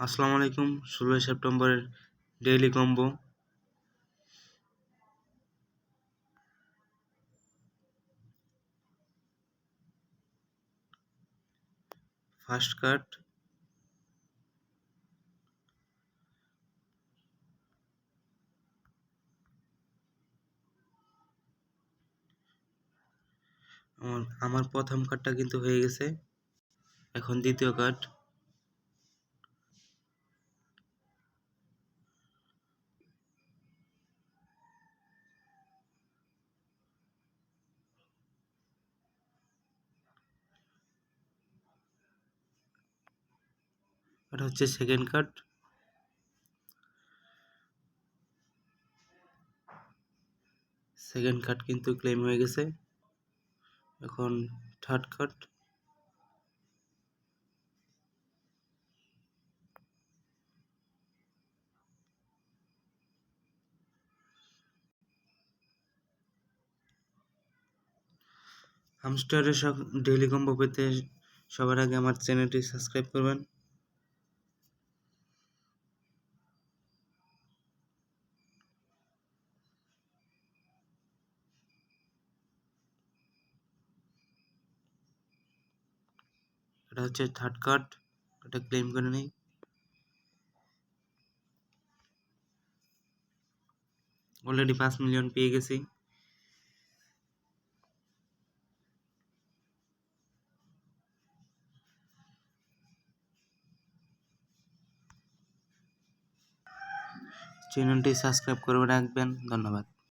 আসসালামু আলাইকুম। 16 সেপ্টেম্বরের ডেইলি কম্বো। ফার্স্ট কার্ড, আমার প্রথম কার্ডটা কিন্তু হয়ে গেছে। এখন দ্বিতীয় কার্ড, এটা হচ্ছে সেকেন্ড কার্ড। সেকেন্ড কার্ড কিন্তু ক্লেম হয়ে গেছে। এখন থার্ড কার্ড, হামস্টারের সব ডেইলি কম্বো পেতে সবার আগে আমার চ্যানেলটি সাবস্ক্রাইব করবেন। এটা হচ্ছে থার্ড কার্ড, এটা ক্লেম করে নেই। অলরেডি 5 মিলিয়ন পেয়ে গেছি। চ্যানেলটি সাবস্ক্রাইব করে রাখবেন। ধন্যবাদ।